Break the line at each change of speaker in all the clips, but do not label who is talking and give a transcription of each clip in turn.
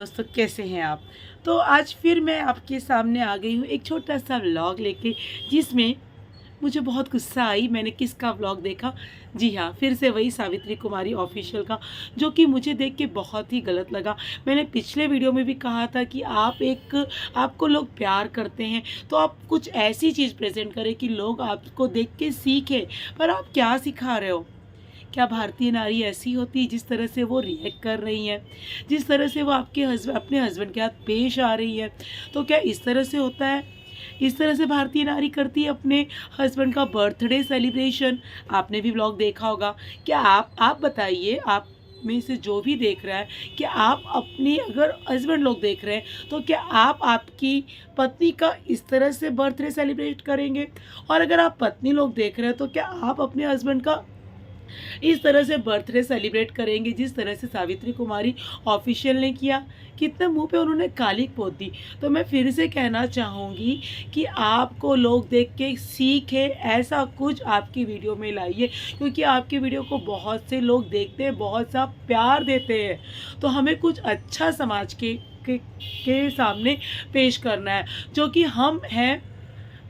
दोस्तों कैसे हैं आप। तो आज फिर मैं आपके सामने आ गई हूँ एक छोटा सा व्लॉग लेके, जिसमें मुझे बहुत गुस्सा आई। मैंने किसका व्लॉग देखा? जी हाँ, फिर से वही सावित्री कुमारी ऑफिशियल का, जो कि मुझे देख के बहुत ही गलत लगा। मैंने पिछले वीडियो में भी कहा था कि आपको लोग प्यार करते हैं तो आप कुछ ऐसी चीज़ प्रेजेंट करें कि लोग आपको देख के सीखें। पर आप क्या सिखा रहे हो? क्या भारतीय नारी ऐसी होती है? जिस तरह से वो रिएक्ट कर रही हैं, जिस तरह से वो अपने हस्बैंड के साथ पेश आ रही है, तो क्या इस तरह से होता है? इस तरह से भारतीय नारी करती है अपने हस्बैंड का बर्थडे सेलिब्रेशन। आपने भी व्लॉग देखा होगा। क्या आप बताइए, आप में से जो भी देख रहा है, कि आप अपनी अगर हस्बैंड लोग देख रहे हैं तो क्या आप आपकी पत्नी का इस तरह से बर्थडे सेलिब्रेट करेंगे? और अगर आप पत्नी लोग देख रहे हैं तो क्या आप अपने हस्बैंड का इस तरह से बर्थडे सेलिब्रेट करेंगे जिस तरह से सावित्री कुमारी ऑफिशियल ने किया? कितने मुंह पे उन्होंने कालिक पोत दी। तो मैं फिर से कहना चाहूँगी कि आपको लोग देख के सीखे, ऐसा कुछ आपकी वीडियो में लाइए, क्योंकि आपकी वीडियो को बहुत से लोग देखते हैं, बहुत सा प्यार देते हैं। तो हमें कुछ अच्छा समाज के सामने पेश करना है, जो कि हम हैं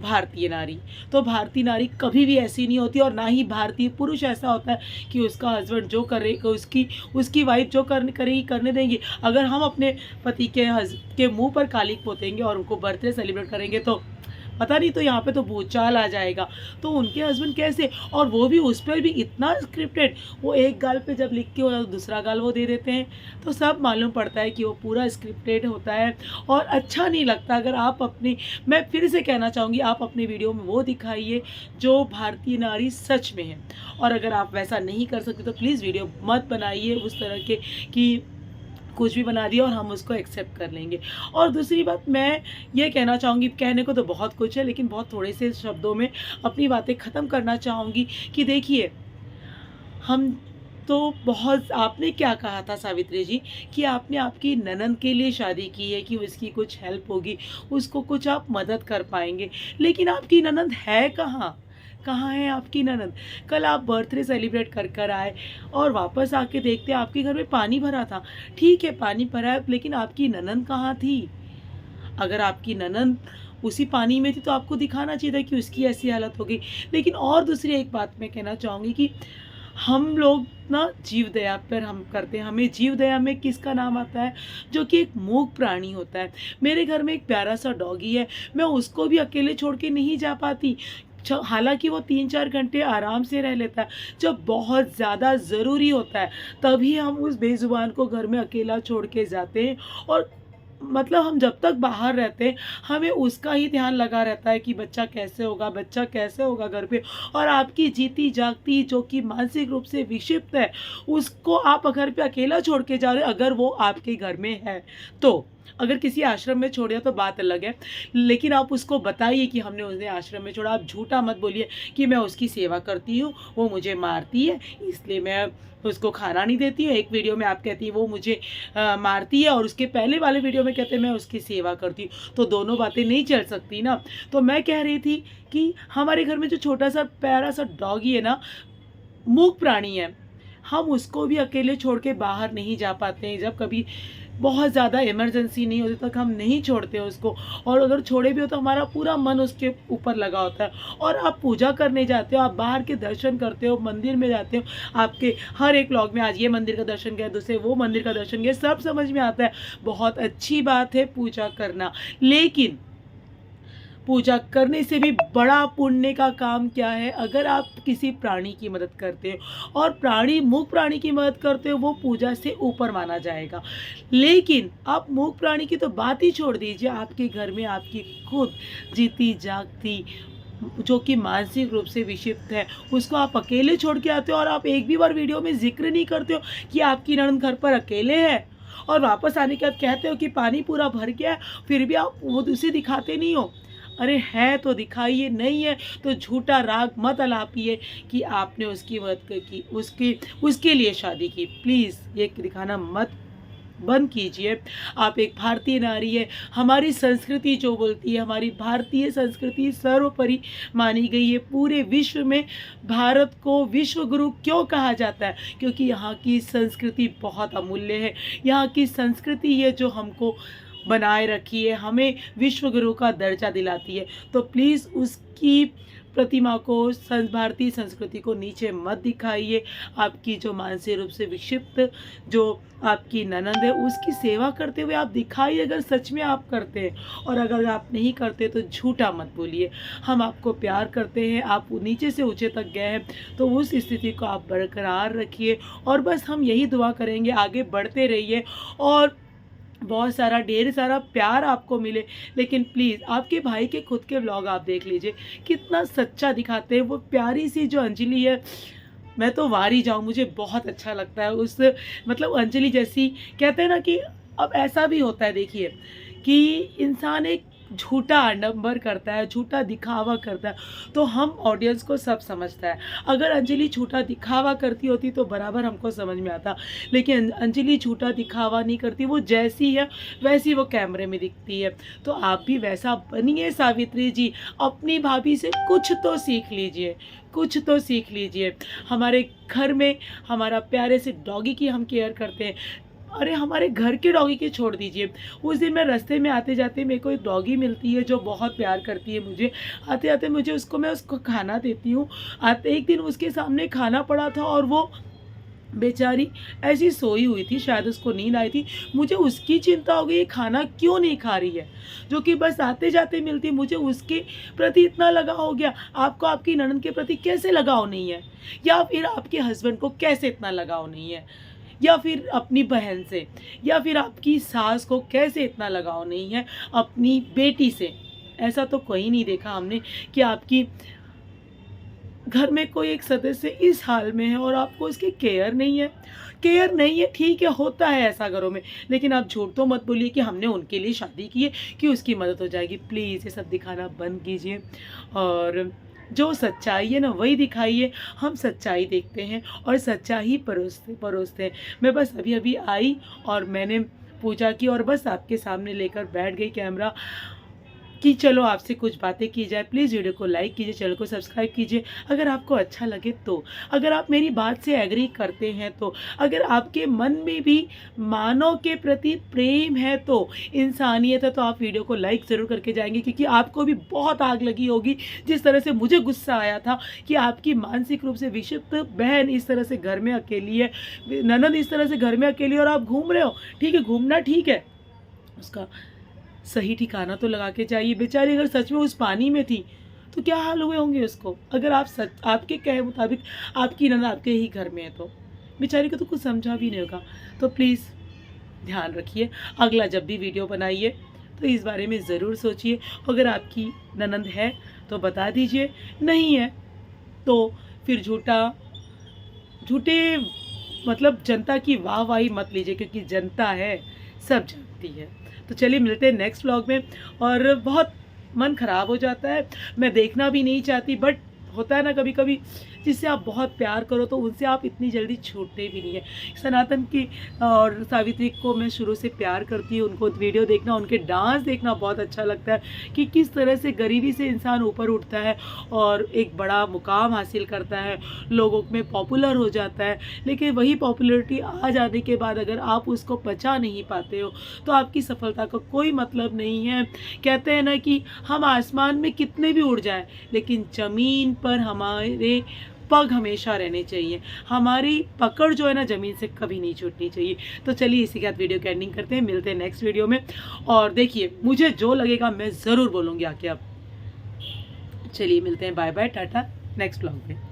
भारतीय नारी। तो भारतीय नारी कभी भी ऐसी नहीं होती, और ना ही भारतीय पुरुष ऐसा होता है कि उसका हस्बैंड जो करेगा, उसकी उसकी वाइफ जो करेगी करने देंगे। अगर हम अपने पति के मुंह पर कालिक पोतेंगे और उनको बर्थडे सेलिब्रेट करेंगे तो पता नहीं, तो यहाँ पे तो भूचाल आ जाएगा। तो उनके हस्बैंड कैसे, और वो भी उस पर भी इतना स्क्रिप्टेड। वो एक गाल पे जब लिख के हो तो दूसरा गाल वो दे देते हैं, तो सब मालूम पड़ता है कि वो पूरा स्क्रिप्टेड होता है और अच्छा नहीं लगता। अगर आप अपनी, मैं फिर से कहना चाहूँगी, आप अपनी वीडियो में वो दिखाइए जो भारतीय नारी सच में है। और अगर आप वैसा नहीं कर सकते तो प्लीज़ वीडियो मत बनाइए उस तरह के कि कुछ भी बना दिया और हम उसको एक्सेप्ट कर लेंगे। और दूसरी बात मैं ये कहना चाहूँगी, कहने को तो बहुत कुछ है लेकिन बहुत थोड़े से शब्दों में अपनी बातें ख़त्म करना चाहूँगी कि देखिए, हम तो बहुत, आपने क्या कहा था सावित्री जी, कि आपने आपकी ननंद के लिए शादी की है कि उसकी कुछ हेल्प होगी, उसको कुछ आप मदद कर पाएंगे। लेकिन आपकी ननंद है कहाँ? कहाँ है आपकी ननंद? कल आप बर्थडे सेलिब्रेट कर कर आए और वापस आके देखते हैं आपके घर में पानी भरा था। ठीक है, पानी भरा है, लेकिन आपकी ननंद कहाँ थी? अगर आपकी ननंद उसी पानी में थी तो आपको दिखाना चाहिए था कि उसकी ऐसी हालत हो गई। लेकिन और दूसरी एक बात मैं कहना चाहूँगी कि हम लोग ना जीव दया पर हम करते हैं। हमें जीव दया में किसका नाम आता है? जो कि एक मूक प्राणी होता है। मेरे घर में एक प्यारा सा डॉगी है, मैं उसको भी अकेले छोड़ के नहीं जा पाती। हालांकि वो 3-4 घंटे आराम से रह लेता है, जब बहुत ज़्यादा ज़रूरी होता है तभी हम उस बेज़ुबान को घर में अकेला छोड़ के जाते हैं। और मतलब हम जब तक बाहर रहते हैं हमें उसका ही ध्यान लगा रहता है कि बच्चा कैसे होगा, बच्चा कैसे होगा घर पे। और आपकी जीती जागती जो कि मानसिक रूप से विक्षिप्त है, उसको आप घर पे अकेला छोड़ के जा रहे हो, अगर वो आपके घर में है तो। अगर किसी आश्रम में छोड़ दिया तो बात अलग है, लेकिन आप उसको बताइए कि हमने उन्हें आश्रम में छोड़ा। आप झूठा मत बोलिए कि मैं उसकी सेवा करती हूँ, वो मुझे मारती है इसलिए मैं उसको खाना नहीं देती हूँ। एक वीडियो में आप कहती है वो मुझे मारती है, और उसके पहले वाले वीडियो में कहते हैं मैं उसकी सेवा करती हूँ। तो दोनों बातें नहीं चल सकती ना। तो मैं कह रही थी कि हमारे घर में जो छोटा सा प्यारा सा डॉगी है ना, मूक प्राणी है, हम उसको भी अकेले छोड़ के बाहर नहीं जा पाते हैं। जब कभी बहुत ज़्यादा इमरजेंसी नहीं होती तक हम नहीं छोड़ते उसको, और अगर छोड़े भी हो तो हमारा पूरा मन उसके ऊपर लगा होता है। और आप पूजा करने जाते हो, आप बाहर के दर्शन करते हो, मंदिर में जाते हो, आपके हर एक व्लॉग में आज ये मंदिर का दर्शन किया, दूसरे वो मंदिर का दर्शन किया, सब समझ में आता है। बहुत अच्छी बात है पूजा करना, लेकिन पूजा करने से भी बड़ा पुण्य का काम क्या है? अगर आप किसी प्राणी की मदद करते हो, और प्राणी मूक प्राणी की मदद करते हो, वो पूजा से ऊपर माना जाएगा। लेकिन आप मूक प्राणी की तो बात ही छोड़ दीजिए, आपके घर में आपकी खुद जीती जागती जो कि मानसिक रूप से विक्षिप्त है, उसको आप अकेले छोड़ के आते हो। और आप एक भी बार वीडियो में जिक्र नहीं करते हो कि आपकी ननद घर पर अकेले है, और वापस आने के बाद कहते हो कि पानी पूरा भर गया है, फिर भी आप वो उसे दिखाते नहीं हो। अरे है तो दिखाइए, नहीं है तो झूठा राग मत अलापिए कि आपने उसकी मदद की, उसके लिए शादी की। प्लीज़ ये दिखाना मत बंद कीजिए। आप एक भारतीय नारी है, हमारी संस्कृति जो बोलती है, हमारी भारतीय संस्कृति सर्वोपरि मानी गई है पूरे विश्व में। भारत को विश्व गुरु क्यों कहा जाता है? क्योंकि यहाँ की संस्कृति बहुत अमूल्य है। यहाँ की संस्कृति है जो हमको बनाए रखी है, हमें विश्व गुरु का दर्जा दिलाती है। तो प्लीज़ उसकी प्रतिमा को, भारतीय संस्कृति को नीचे मत दिखाइए। आपकी जो मानसिक रूप से विक्षिप्त जो आपकी ननंद है उसकी सेवा करते हुए आप दिखाइए, अगर सच में आप करते हैं। और अगर आप नहीं करते तो झूठा मत बोलिए। हम आपको प्यार करते हैं, आप नीचे से ऊंचे तक गए हैं तो उस स्थिति को आप बरकरार रखिए। और बस हम यही दुआ करेंगे, आगे बढ़ते रहिए और बहुत सारा ढेर सारा प्यार आपको मिले। लेकिन प्लीज़ आपके भाई के खुद के व्लॉग आप देख लीजिए, कितना सच्चा दिखाते हैं। वो प्यारी सी जो अंजलि है, मैं तो वारी जाऊँ, मुझे बहुत अच्छा लगता है उस, मतलब अंजलि जैसी। कहते हैं ना कि अब ऐसा भी होता है, देखिए कि इंसान एक झूठा आडंबर करता है, झूठा दिखावा करता है, तो हम ऑडियंस को सब समझता है। अगर अंजलि झूठा दिखावा करती होती तो बराबर हमको समझ में आता, लेकिन अंजलि झूठा दिखावा नहीं करती, वो जैसी है वैसी वो कैमरे में दिखती है। तो आप भी वैसा बनिए सावित्री जी, अपनी भाभी से कुछ तो सीख लीजिए, कुछ तो सीख लीजिए। हमारे घर में हमारा प्यारे से डॉगी की हम केयर करते हैं, अरे हमारे घर के डॉगी के छोड़ दीजिए। उस दिन मैं रास्ते में आते जाते मेरे को एक डॉगी मिलती है जो बहुत प्यार करती है मुझे। आते आते मैं उसको खाना देती हूँ। आते एक दिन उसके सामने खाना पड़ा था और वो बेचारी ऐसी सोई हुई थी, शायद उसको नींद आई थी। मुझे उसकी चिंता हो गई, खाना क्यों नहीं खा रही है, जो कि बस आते जाते मिलती। मुझे उसके प्रति इतना लगाव हो गया। आपको आपकी ननद के प्रति कैसे लगाव नहीं है? या फिर आपके हस्बैंड को कैसे इतना लगाव नहीं है? या फिर अपनी बहन से, या फिर आपकी सास को कैसे इतना लगाव नहीं है अपनी बेटी से? ऐसा तो कोई नहीं देखा हमने कि आपकी घर में कोई एक सदस्य इस हाल में है और आपको उसकी केयर नहीं है। केयर नहीं है, ठीक है, होता है ऐसा घरों में, लेकिन आप झूठ तो मत बोलिए कि हमने उनके लिए शादी की है कि उसकी मदद हो जाएगी। प्लीज़ ये सब दिखाना बंद कीजिए और जो सच्चाई है ना वही दिखाइए। हम सच्चाई देखते हैं और सच्चाई परोसते हैं। मैं बस अभी अभी आई और मैंने पूजा की और बस आपके सामने लेकर बैठ गई कैमरा कि चलो आपसे कुछ बातें की जाए। प्लीज़ वीडियो को लाइक कीजिए, चैनल को सब्सक्राइब कीजिए अगर आपको अच्छा लगे तो, अगर आप मेरी बात से एग्री करते हैं तो, अगर आपके मन में भी मानव के प्रति प्रेम है तो, इंसानियत है तो आप वीडियो को लाइक ज़रूर करके जाएंगे। क्योंकि आपको भी बहुत आग लगी होगी जिस तरह से मुझे गुस्सा आया था कि आपकी मानसिक रूप से विक्षिप्त बहन इस तरह से घर में अकेली है, ननद इस तरह से घर में अकेली और आप घूम रहे हो। ठीक है, घूमना ठीक है, उसका सही ठिकाना तो लगा के जाइए। बेचारी अगर सच में उस पानी में थी तो क्या हाल हुए होंगे उसको? अगर आप सच, आपके कहे मुताबिक आपकी ननद आपके ही घर में है तो बेचारी को तो कुछ समझा भी नहीं होगा। तो प्लीज़ ध्यान रखिए, अगला जब भी वीडियो बनाइए तो इस बारे में ज़रूर सोचिए। अगर आपकी ननद है तो बता दीजिए, नहीं है तो फिर झूठे मतलब जनता की वाहवाही मत लीजिए, क्योंकि जनता है सब जानती है। तो चलिए मिलते हैं नेक्स्ट व्लॉग में। और बहुत मन ख़राब हो जाता है, मैं देखना भी नहीं चाहती, बट होता है ना कभी कभी जिससे आप बहुत प्यार करो तो उनसे आप इतनी जल्दी छूटते भी नहीं है। सनातन की और सावित्री को मैं शुरू से प्यार करती हूँ। उनको वीडियो देखना, उनके डांस देखना बहुत अच्छा लगता है कि किस तरह से गरीबी से इंसान ऊपर उठता है और एक बड़ा मुकाम हासिल करता है, लोगों में पॉपुलर हो जाता है। लेकिन वही पॉपुलरिटी आ जाने के बाद अगर आप उसको पचा नहीं पाते हो तो आपकी सफलता का कोई मतलब नहीं है। कहते हैं ना कि हम आसमान में कितने भी उड़ जाएं लेकिन ज़मीन पर हमारे पग हमेशा रहने चाहिए। हमारी पकड़ जो है ना ज़मीन से कभी नहीं छूटनी चाहिए। तो चलिए इसी के साथ वीडियो की एंडिंग करते हैं, मिलते हैं नेक्स्ट वीडियो में। और देखिए मुझे जो लगेगा मैं ज़रूर बोलूँगी आके। अब चलिए मिलते हैं, bye bye, tata, next vlog में।